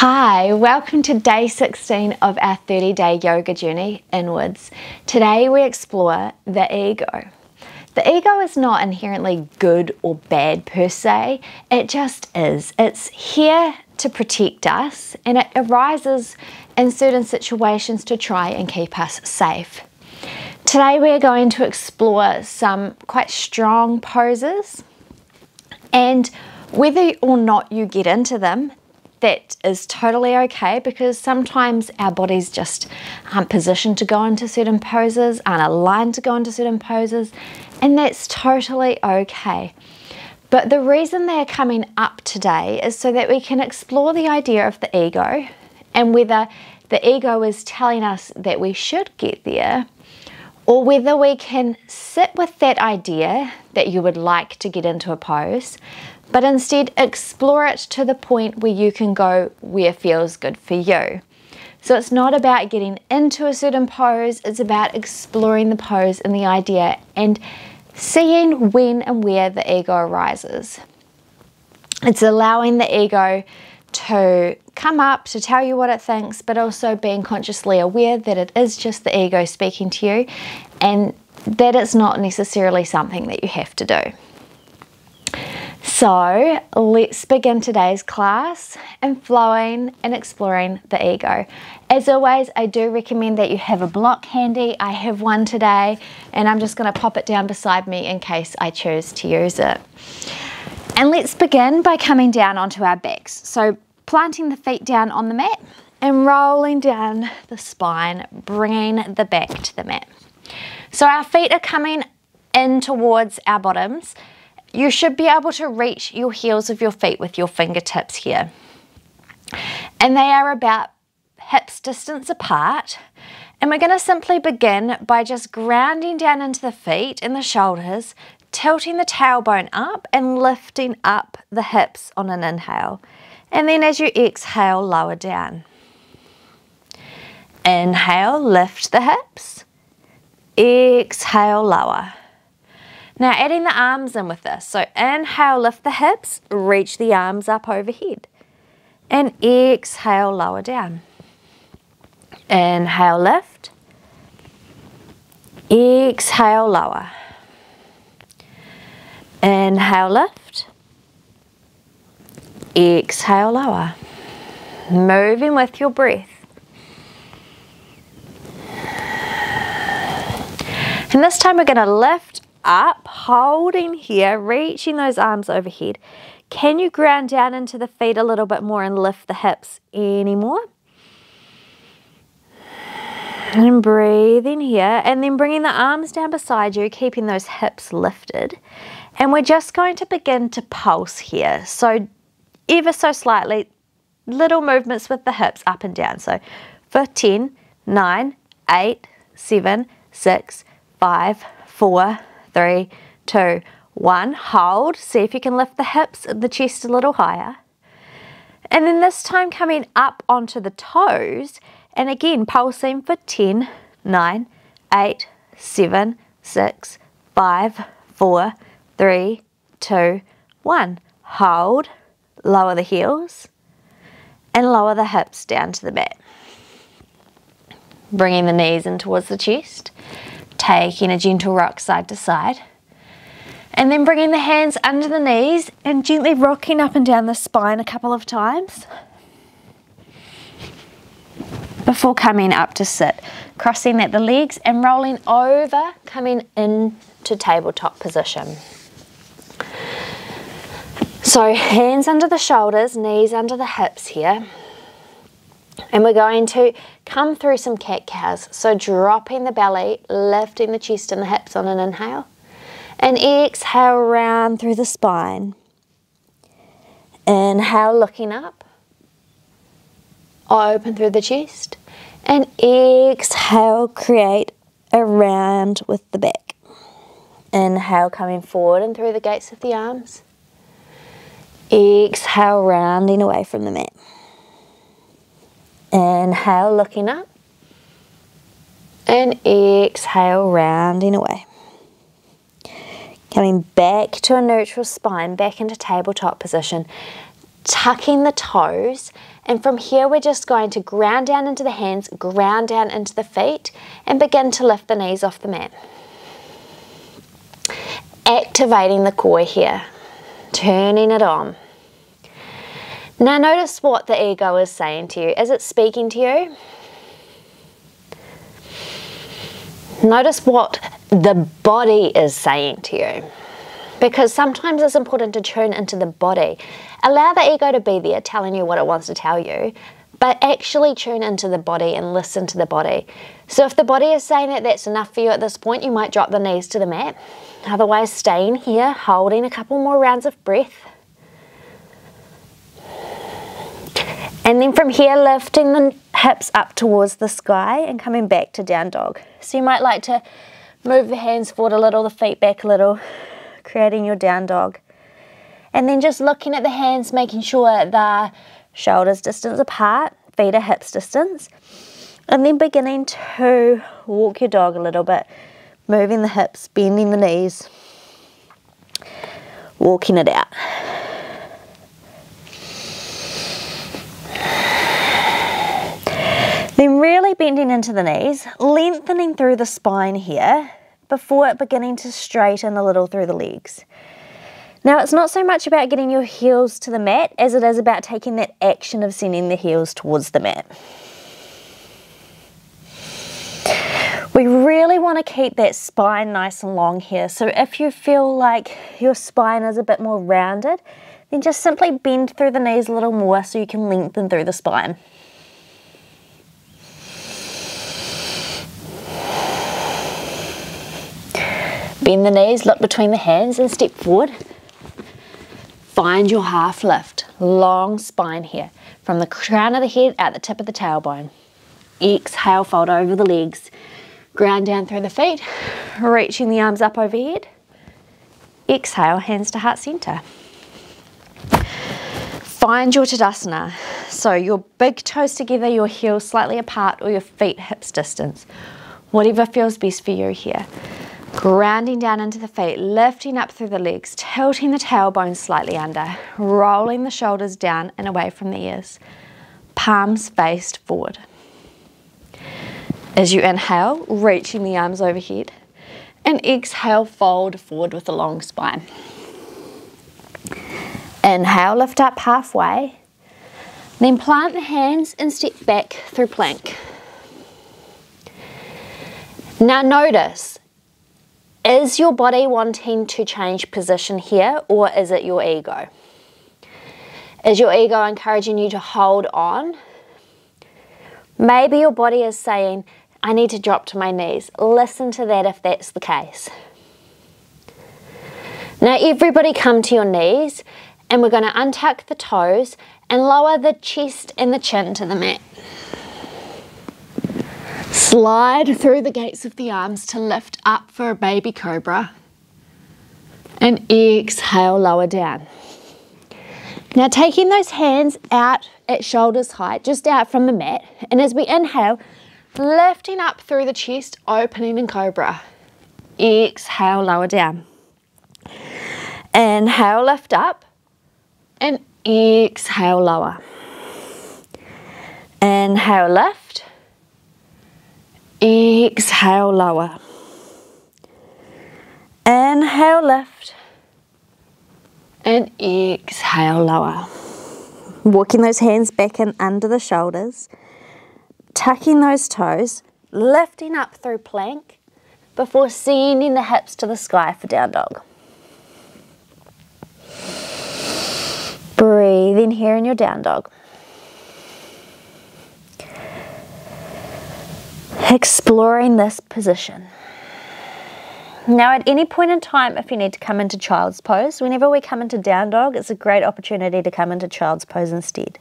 Hi, welcome to day 16 of our 30-day yoga journey inwards. Today we explore the ego. The ego is not inherently good or bad per se, it just is. It's here to protect us and it arises in certain situations to try and keep us safe. Today we are going to explore some quite strong poses, and whether or not you get into them, that is totally okay, because sometimes our bodies just aren't positioned to go into certain poses, aren't aligned to go into certain poses, and that's totally okay. But the reason they're coming up today is so that we can explore the idea of the ego and whether the ego is telling us that we should get there, or whether we can sit with that idea that you would like to get into a pose, but instead explore it to the point where you can go where feels good for you. So it's not about getting into a certain pose, it's about exploring the pose and the idea and seeing when and where the ego arises. It's allowing the ego to come up, to tell you what it thinks, but also being consciously aware that it is just the ego speaking to you and that it's not necessarily something that you have to do. So let's begin today's class and flowing and exploring the ego. As always, I do recommend that you have a block handy. I have one today and I'm just going to pop it down beside me in case I choose to use it. And let's begin by coming down onto our backs. So planting the feet down on the mat and rolling down the spine, bringing the back to the mat. So our feet are coming in towards our bottoms. You should be able to reach your heels of your feet with your fingertips here. And they are about hips distance apart. And we're going to simply begin by just grounding down into the feet and the shoulders, tilting the tailbone up and lifting up the hips on an inhale. And then as you exhale, lower down. Inhale, lift the hips. Exhale, lower. Now adding the arms in with this. So inhale, lift the hips, reach the arms up overhead. And exhale, lower down. Inhale, lift. Exhale, lower. Inhale, lift. Exhale, lower. Moving with your breath. And this time we're going to lift up, holding here, reaching those arms overhead. Can you ground down into the feet a little bit more and lift the hips any more? And breathing here, and then bringing the arms down beside you, keeping those hips lifted. And we're just going to begin to pulse here. So ever so slightly, little movements with the hips up and down. So for 10, 9, 8, 7, 6, 5, 4, 3, 2, 1. Hold. See if you can lift the hips and the chest a little higher. And then this time coming up onto the toes. And again, pulsing for 10, 9, 8, 7, 6, 5, 4, 3, 2, 1. Hold. Lower the heels. And lower the hips down to the mat. Bringing the knees in towards the chest. Taking a gentle rock side to side. And then bringing the hands under the knees and gently rocking up and down the spine a couple of times. Before coming up to sit. Crossing at the legs and rolling over, coming into tabletop position. So hands under the shoulders, knees under the hips here. And we're going to come through some cat-cows. So dropping the belly, lifting the chest and the hips on an inhale. And exhale round through the spine. Inhale, looking up. Open through the chest. And exhale, create a round with the back. Inhale, coming forward and through the gates of the arms. Exhale, rounding away from the mat. Inhale, looking up. And exhale, rounding away. Coming back to a neutral spine, back into tabletop position. tucking the toes, and from here we're just going to ground down into the hands, ground down into the feet, and begin to lift the knees off the mat. Activating the core here, turning it on. Now notice what the ego is saying to you. Is it speaking to you? Notice what the body is saying to you. Because sometimes it's important to tune into the body. Allow the ego to be there telling you what it wants to tell you, but actually tune into the body and listen to the body. So if the body is saying that that's enough for you at this point, you might drop the knees to the mat. Otherwise, staying here, holding a couple more rounds of breath. And then from here, lifting the hips up towards the sky and coming back to down dog. So you might like to move the hands forward a little, the feet back a little, creating your down dog. And then just looking at the hands, making sure the shoulders distance apart, feet are hips distance. And then beginning to walk your dog a little bit, moving the hips, bending the knees, walking it out. Then really bending into the knees, lengthening through the spine here before beginning to straighten a little through the legs. Now it's not so much about getting your heels to the mat as it is about taking that action of sending the heels towards the mat. We really want to keep that spine nice and long here. So if you feel like your spine is a bit more rounded, then just simply bend through the knees a little more so you can lengthen through the spine. Bend the knees, look between the hands and step forward. Find your half lift, long spine here, from the crown of the head out the tip of the tailbone. Exhale, fold over the legs, ground down through the feet, reaching the arms up overhead. Exhale, hands to heart center. Find your Tadasana, so your big toes together, your heels slightly apart, or your feet hips distance. Whatever feels best for you here. Grounding down into the feet, lifting up through the legs, tilting the tailbone slightly under, rolling the shoulders down and away from the ears. Palms faced forward. As you inhale, reaching the arms overhead, and exhale, fold forward with a long spine. Inhale, lift up halfway, then plant the hands and step back through plank. Now notice, is your body wanting to change position here, or is it your ego? Is your ego encouraging you to hold on? Maybe your body is saying, I need to drop to my knees. Listen to that if that's the case. Now everybody come to your knees, and we're going to untuck the toes and lower the chest and the chin to the mat. Slide through the gates of the arms to lift up for a baby cobra. And exhale, lower down. Now taking those hands out at shoulders height, just out from the mat. And as we inhale, lifting up through the chest, opening in cobra. Exhale, lower down. Inhale, lift up. And exhale, lower. Inhale, lift. Exhale, lower. Inhale, lift. And exhale, lower. Walking those hands back and under the shoulders. Tucking those toes. Lifting up through plank before sending the hips to the sky for down dog. Breathe in here in your down dog. Exploring this position. Now at any point in time, if you need to come into child's pose, whenever we come into down dog, it's a great opportunity to come into child's pose instead.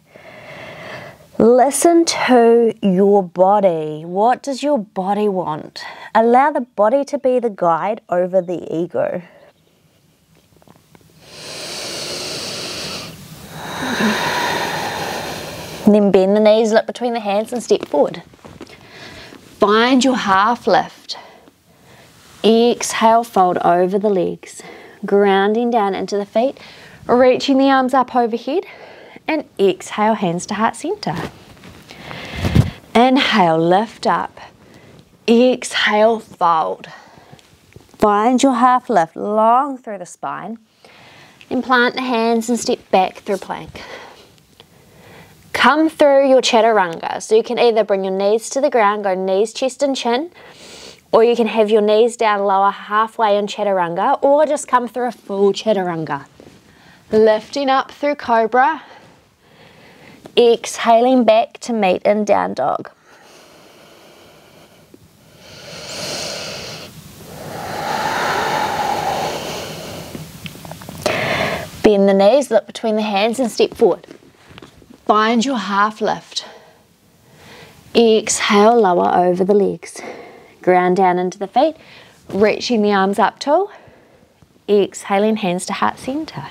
Listen to your body. What does your body want? Allow the body to be the guide over the ego. And then bend the knees, look between the hands and step forward. Find your half lift. Exhale, fold over the legs. Grounding down into the feet, reaching the arms up overhead. and exhale, hands to heart center. Inhale, lift up. Exhale, fold. Find your half lift long through the spine. Then plant the hands and step back through plank. Come through your chaturanga. So you can either bring your knees to the ground, go knees, chest and chin, or you can have your knees down lower halfway in chaturanga, or just come through a full chaturanga. Lifting up through cobra. Exhaling back to meet in down dog. Bend the knees, look between the hands and step forward. Find your half lift. Exhale, lower over the legs. Ground down into the feet, reaching the arms up tall. Exhaling, hands to heart center.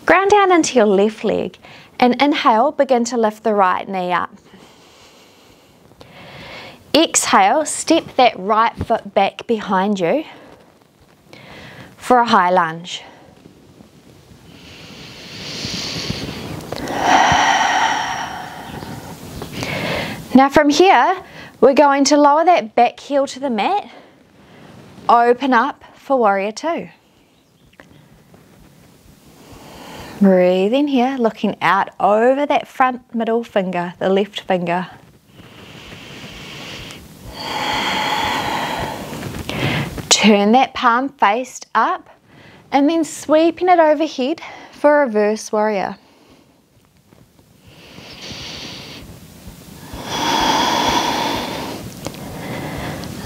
Ground down into your left leg and inhale, begin to lift the right knee up. Exhale, step that right foot back behind you for a high lunge. Now from here, we're going to lower that back heel to the mat, open up for warrior two. Breathe in here, looking out over that front middle finger, the left finger. Turn that palm faced up and then sweeping it overhead for reverse warrior.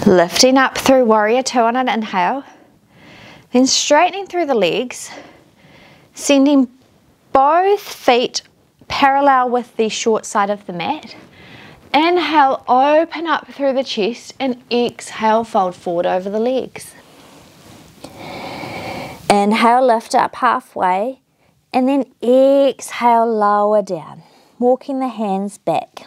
Lifting up through warrior two on an inhale, then straightening through the legs, sending both feet parallel with the short side of the mat. Inhale, open up through the chest, and exhale, fold forward over the legs. Inhale, lift up halfway, and then exhale, lower down, walking the hands back.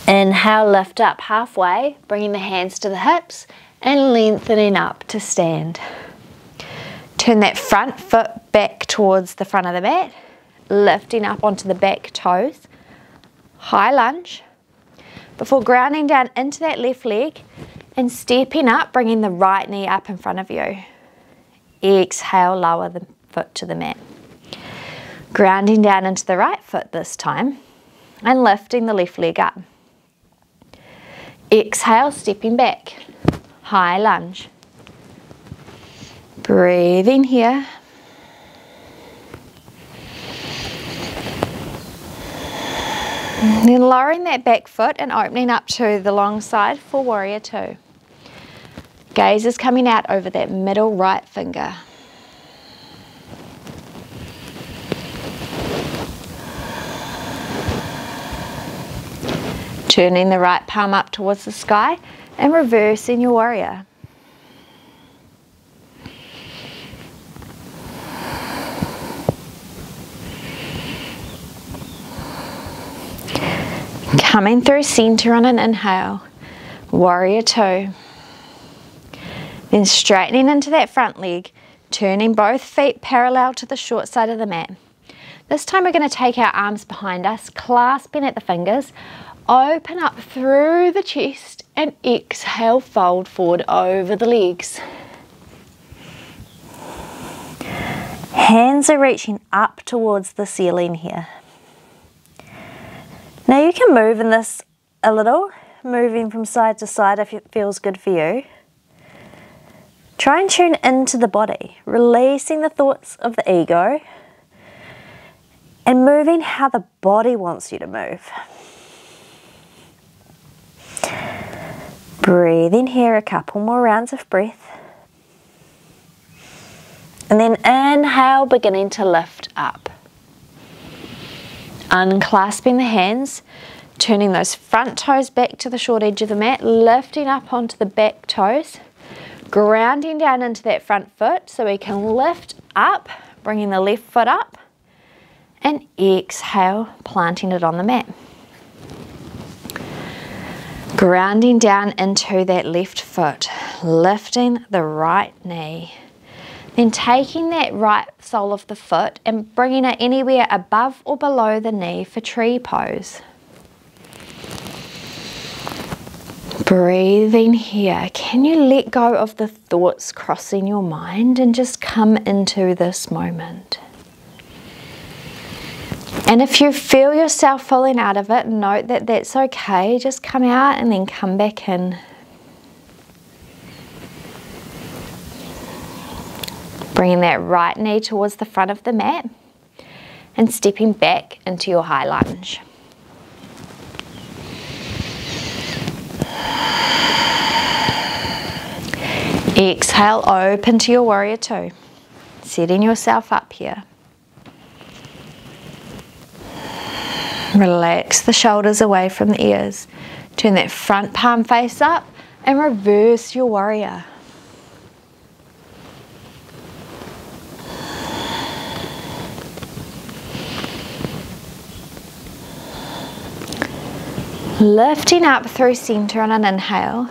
Inhale, lift up halfway, bringing the hands to the hips and lengthening up to stand. Turn that front foot back towards the front of the mat, lifting up onto the back toes. High lunge before grounding down into that left leg and stepping up, bringing the right knee up in front of you. Exhale, lower the foot to the mat. Grounding down into the right foot this time and lifting the left leg up. Exhale, stepping back, high lunge. Breathe in here. Then lowering that back foot and opening up to the long side for warrior two. Gaze is coming out over that middle right finger. Turning the right palm up towards the sky and reversing your warrior. Coming through center on an inhale, warrior two. Then straightening into that front leg, turning both feet parallel to the short side of the mat. This time we're going to take our arms behind us, clasping at the fingers. Open up through the chest and exhale, fold forward over the legs. Hands are reaching up towards the ceiling here. Now you can move in this a little, moving from side to side if it feels good for you. Try and tune into the body, releasing the thoughts of the ego and moving how the body wants you to move. Breathe in here, a couple more rounds of breath. And then inhale, beginning to lift up. Unclasping the hands, turning those front toes back to the short edge of the mat, lifting up onto the back toes, grounding down into that front foot so we can lift up, bringing the left foot up, and exhale, planting it on the mat. Grounding down into that left foot, lifting the right knee. Then taking that right sole of the foot and bringing it anywhere above or below the knee for tree pose. Breathing here. Can you let go of the thoughts crossing your mind and just come into this moment? And if you feel yourself falling out of it, note that that's okay. Just come out and then come back in. Bringing that right knee towards the front of the mat and stepping back into your high lunge. Exhale, open to your warrior two. Setting yourself up here. Relax the shoulders away from the ears. Turn that front palm face up and reverse your warrior. Lifting up through center on an inhale,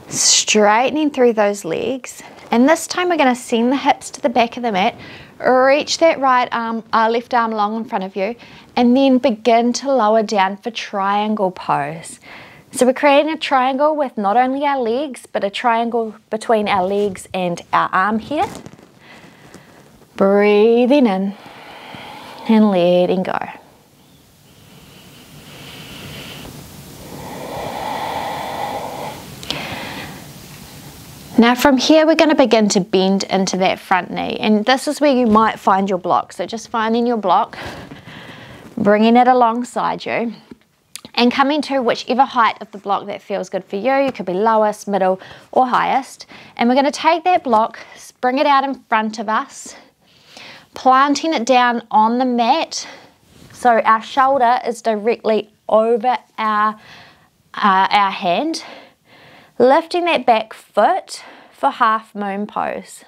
straightening through those legs, and this time we're going to send the hips to the back of the mat, reach that left arm long in front of you, and then begin to lower down for triangle pose. So we're creating a triangle with not only our legs, but a triangle between our legs and our arm here. Breathing in and letting go. Now from here we're going to begin to bend into that front knee, and this is where you might find your block. So just finding your block, bringing it alongside you and coming to whichever height of the block that feels good for you. You could be lowest, middle or highest, and we're going to take that block, bring it out in front of us, planting it down on the mat so our shoulder is directly over our hand. Lifting that back foot for half moon pose.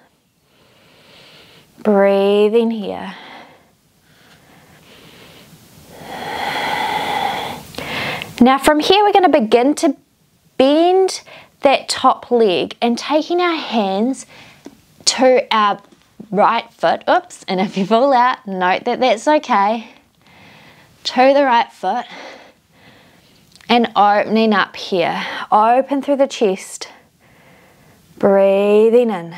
Breathing here. Now from here we're going to begin to bend that top leg and taking our hands to our right foot. Oops, and if you fall out, note that that's okay. To the right foot. And opening up here, open through the chest, breathing in.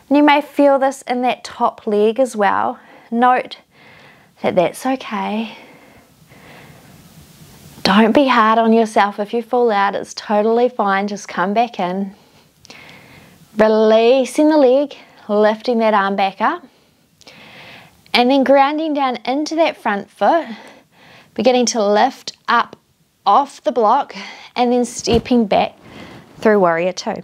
And you may feel this in that top leg as well. Note that that's okay. Don't be hard on yourself if you fall out, it's totally fine, just come back in. Releasing the leg, lifting that arm back up. And then grounding down into that front foot, beginning to lift up off the block and then stepping back through warrior two.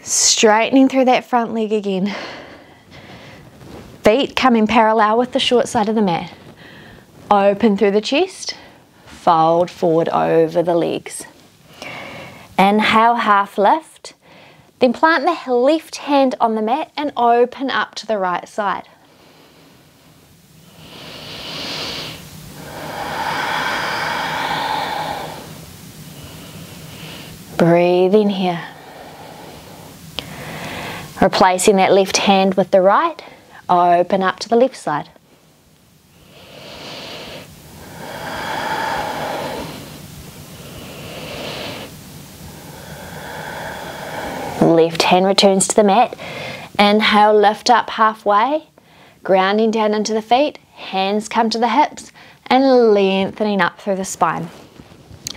Straightening through that front leg again. Feet coming parallel with the short side of the mat. Open through the chest, fold forward over the legs. Inhale, half lift, then plant the left hand on the mat and open up to the right side. Breathing here. Replacing that left hand with the right, open up to the left side. Left hand returns to the mat. Inhale, lift up halfway, grounding down into the feet, hands come to the hips and lengthening up through the spine.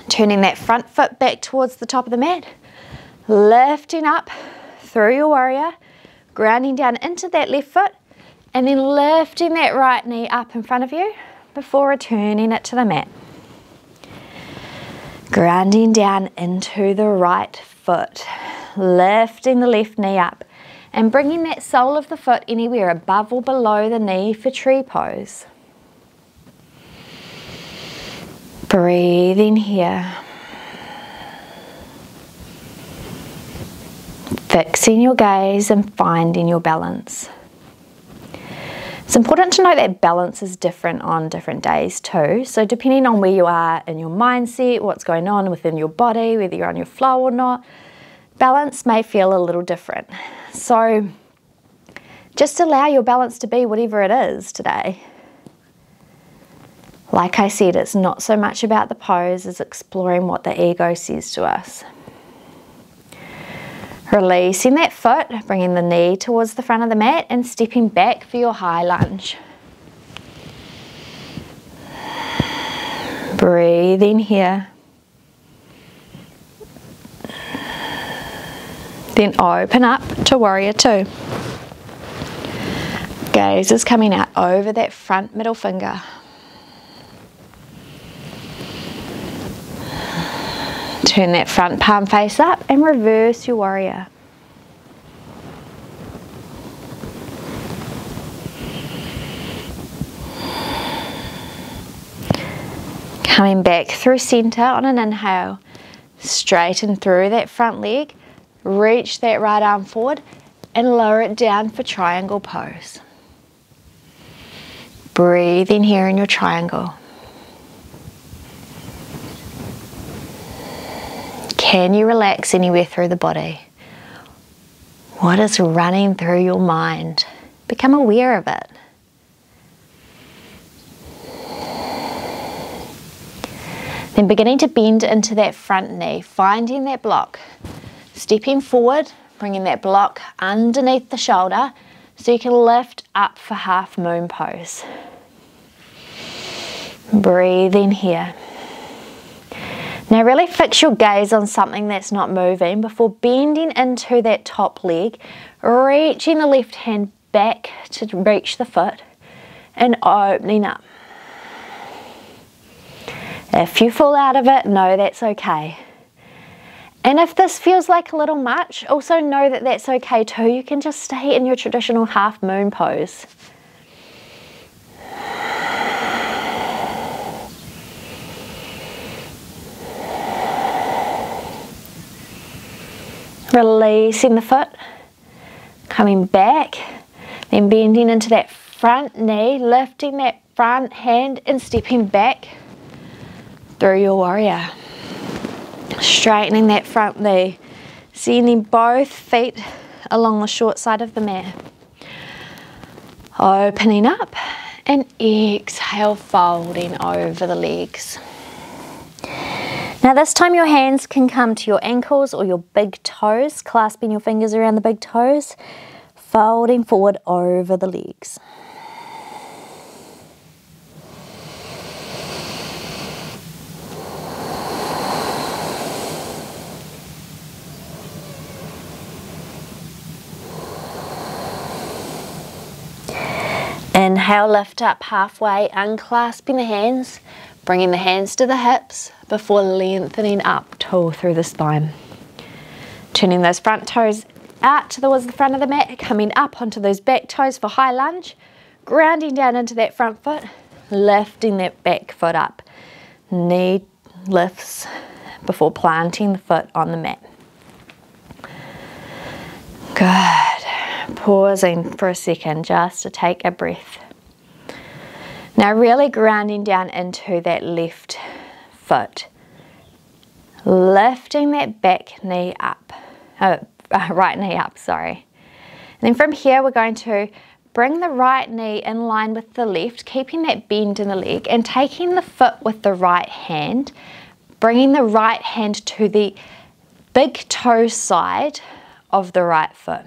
Turning that front foot back towards the top of the mat, lifting up through your warrior, grounding down into that left foot, and then lifting that right knee up in front of you before returning it to the mat. Grounding down into the right foot, lifting the left knee up, and bringing that sole of the foot anywhere above or below the knee for tree pose. Breathing here. Fixing your gaze and finding your balance. It's important to know that balance is different on different days too. So depending on where you are in your mindset, what's going on within your body, whether you're on your flow or not, balance may feel a little different. So just allow your balance to be whatever it is today. Like I said, it's not so much about the pose as exploring what the ego says to us. Releasing that foot, bringing the knee towards the front of the mat and stepping back for your high lunge. Breathe in here. Then open up to warrior two. Gaze is coming out over that front middle finger. Turn that front palm face up and reverse your warrior. Coming back through center on an inhale, straighten through that front leg, reach that right arm forward and lower it down for triangle pose. Breathe in here in your triangle. Can you relax anywhere through the body? What is running through your mind? Become aware of it. Then beginning to bend into that front knee, finding that block. Stepping forward, bringing that block underneath the shoulder so you can lift up for half moon pose. Breathe in here. Now really fix your gaze on something that's not moving before bending into that top leg, reaching the left hand back to reach the foot and opening up. If you fall out of it, know that's okay. And if this feels like a little much, also know that that's okay too. You can just stay in your traditional half moon pose. Releasing the foot, coming back, then bending into that front knee, lifting that front hand and stepping back through your warrior. Straightening that front knee, sending both feet along the short side of the mat. Opening up and exhale, folding over the legs. Now this time your hands can come to your ankles or your big toes, clasping your fingers around the big toes, folding forward over the legs. Inhale, lift up halfway, unclasping the hands, bringing the hands to the hips before lengthening up tall through the spine. Turning those front toes out towards the front of the mat, coming up onto those back toes for high lunge, grounding down into that front foot, lifting that back foot up. Knee lifts before planting the foot on the mat. Good. Pausing for a second just to take a breath. Now really grounding down into that left foot. Lifting that back knee up. Right knee up, sorry. And then from here we're going to bring the right knee in line with the left, keeping that bend in the leg and taking the foot with the right hand, bringing the right hand to the big toe side of the right foot.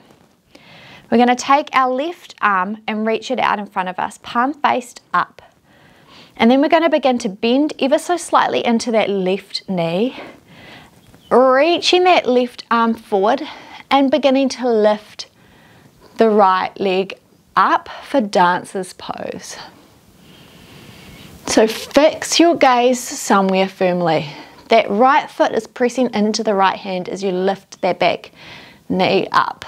We're going to take our left arm and reach it out in front of us, palm faced up. And then we're going to begin to bend ever so slightly into that left knee, reaching that left arm forward and beginning to lift the right leg up for dancer's pose. So fix your gaze somewhere firmly. That right foot is pressing into the right hand as you lift that back knee up.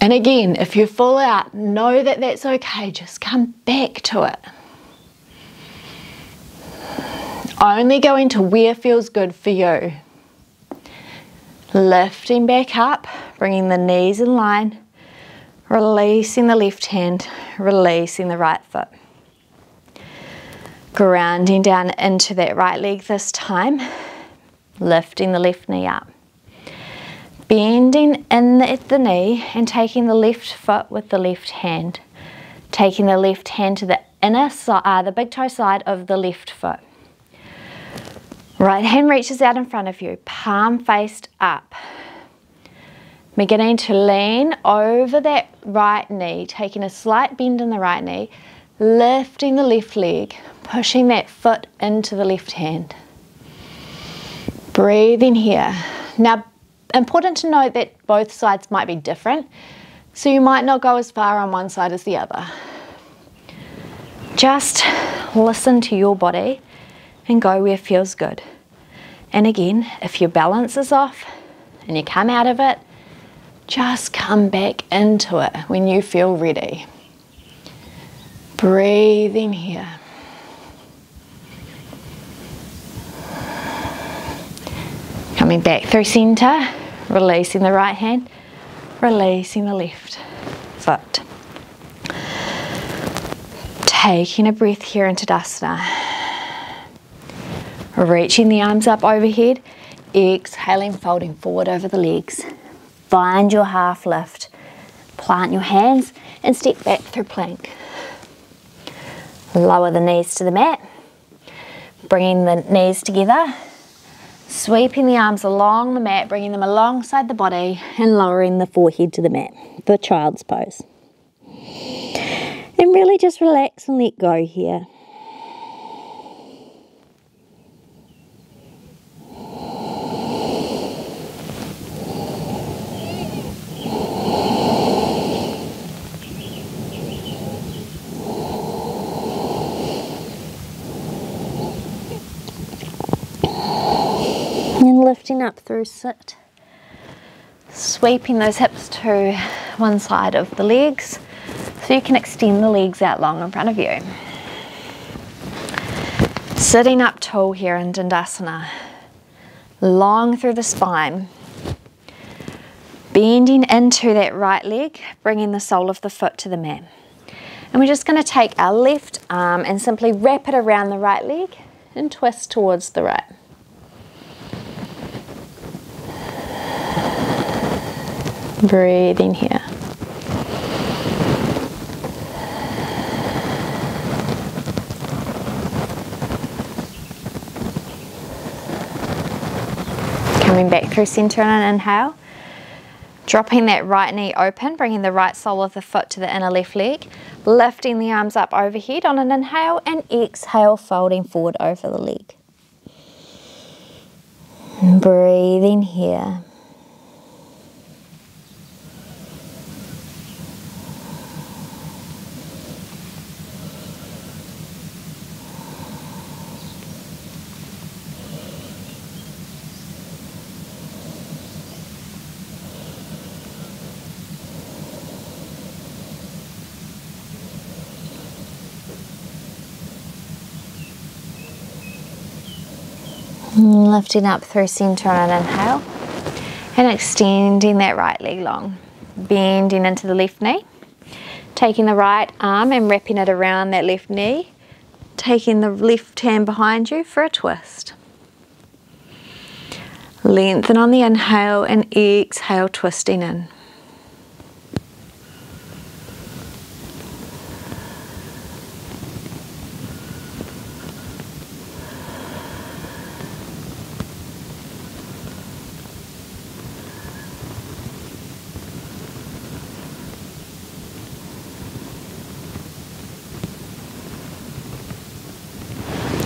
And again, if you fall out, know that that's okay. Just come back to it. Only go into where feels good for you. Lifting back up, bringing the knees in line, Releasing the left hand, releasing the right foot. Grounding down into that right leg this time, lifting the left knee up. Bending in at the knee and taking the left foot with the left hand. Taking the left hand to the inner side, the big toe side of the left foot. Right hand reaches out in front of you, palm faced up. Beginning to lean over that right knee, taking a slight bend in the right knee, lifting the left leg, pushing that foot into the left hand. Breathing here. Now, important to note that both sides might be different, so you might not go as far on one side as the other. Just listen to your body and go where it feels good. And again, if your balance is off and you come out of it, just come back into it when you feel ready. Breathing here. Coming back through center, releasing the right hand, releasing the left foot. Taking a breath here into Tadasana. Reaching the arms up overhead, exhaling, folding forward over the legs. Find your half lift. Plant your hands and step back through plank. Lower the knees to the mat. Bringing the knees together. Sweeping the arms along the mat, bringing them alongside the body and lowering the forehead to the mat for child's pose. And really just relax and let go here. And lifting up through sit. Sweeping those hips to one side of the legs so you can extend the legs out long in front of you. Sitting up tall here in Dandasana. Long through the spine. Bending into that right leg, bringing the sole of the foot to the mat. And we're just going to take our left arm and simply wrap it around the right leg and twist towards the right. Breathing here. Coming back through center on an inhale. Dropping that right knee open, bringing the right sole of the foot to the inner left leg. Lifting the arms up overhead on an inhale and exhale, folding forward over the leg. Breathing here. Lifting up through center on an inhale and extending that right leg long. Bending into the left knee. Taking the right arm and wrapping it around that left knee. Taking the left hand behind you for a twist. Lengthen on the inhale and exhale, twisting in.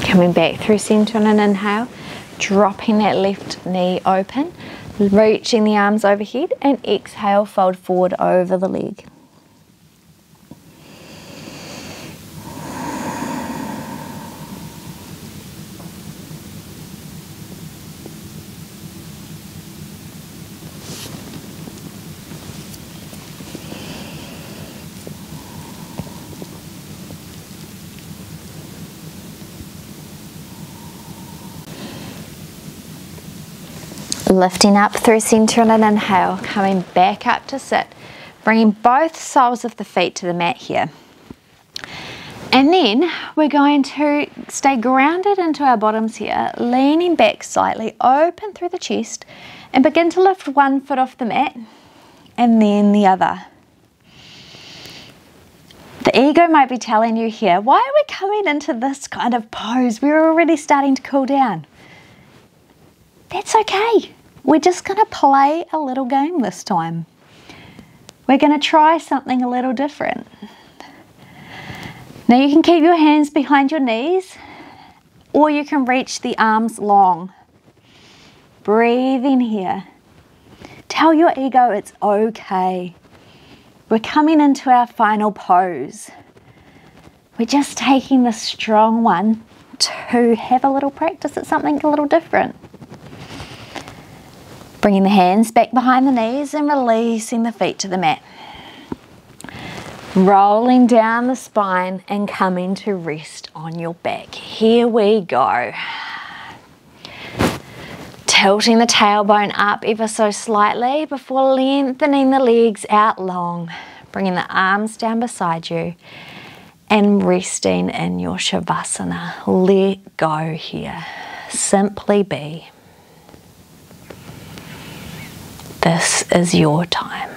Coming back through center on an inhale, dropping that left knee open, reaching the arms overhead and exhale, fold forward over the leg. Lifting up through center on an inhale, coming back up to sit, Bringing both soles of the feet to the mat here. And then we're going to stay grounded into our bottoms here, leaning back slightly, open through the chest, and begin to lift one foot off the mat and then the other. The ego might be telling you here, why are we coming into this kind of pose? We're already starting to cool down. That's okay. We're just going to play a little game this time. We're going to try something a little different. Now you can keep your hands behind your knees, or you can reach the arms long. Breathe in here. Tell your ego it's okay. We're coming into our final pose. We're just taking the strong one to have a little practice at something a little different. Bringing the hands back behind the knees and releasing the feet to the mat. Rolling down the spine and coming to rest on your back. Here we go. Tilting the tailbone up ever so slightly before lengthening the legs out long. Bringing the arms down beside you and resting in your Shavasana. Let go here. Simply be. This is your time.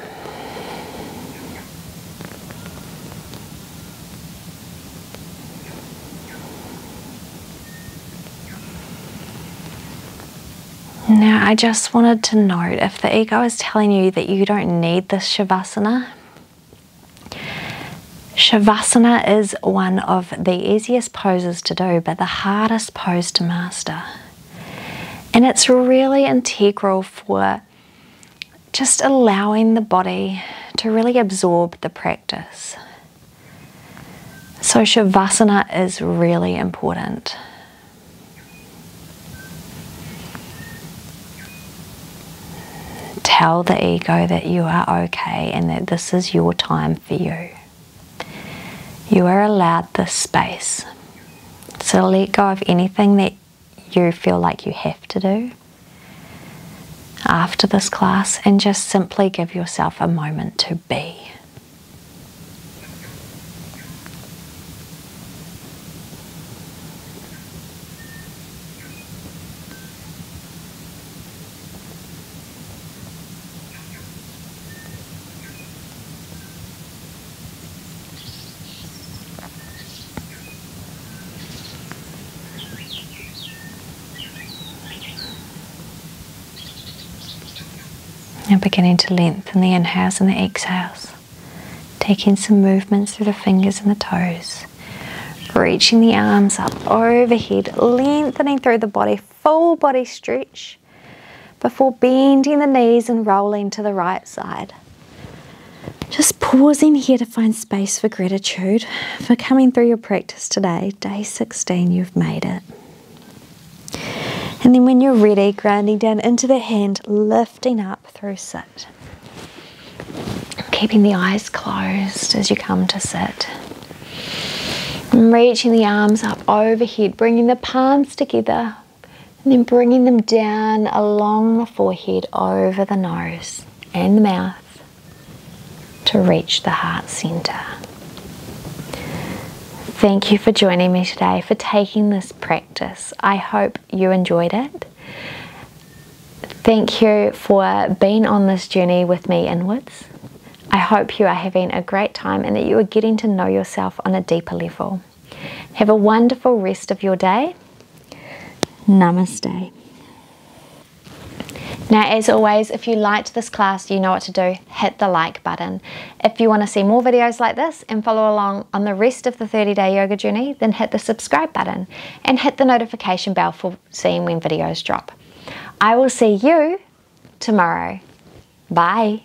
Now, I just wanted to note, if the ego is telling you that you don't need this Shavasana, Shavasana is one of the easiest poses to do, but the hardest pose to master. And it's really integral for just allowing the body to really absorb the practice. So Shavasana is really important. Tell the ego that you are okay and that this is your time for you. You are allowed this space. So let go of anything that you feel like you have to do after this class and just simply give yourself a moment to be. And beginning to lengthen the inhales and the exhales. Taking some movements through the fingers and the toes. Reaching the arms up overhead, lengthening through the body, full body stretch. Before bending the knees and rolling to the right side. Just pausing here to find space for gratitude for coming through your practice today. Day 16, you've made it. And then when you're ready, grounding down into the hand, lifting up through sit. Keeping the eyes closed as you come to sit. And reaching the arms up overhead, bringing the palms together, and then bringing them down along the forehead, over the nose and the mouth to reach the heart center. Thank you for joining me today, for taking this practice. I hope you enjoyed it. Thank you for being on this journey with me inwards. I hope you are having a great time and that you are getting to know yourself on a deeper level. Have a wonderful rest of your day. Namaste. Now, as always, if you liked this class, you know what to do. Hit the like button. If you want to see more videos like this and follow along on the rest of the 30-day yoga journey, then hit the subscribe button and hit the notification bell for seeing when videos drop. I will see you tomorrow. Bye.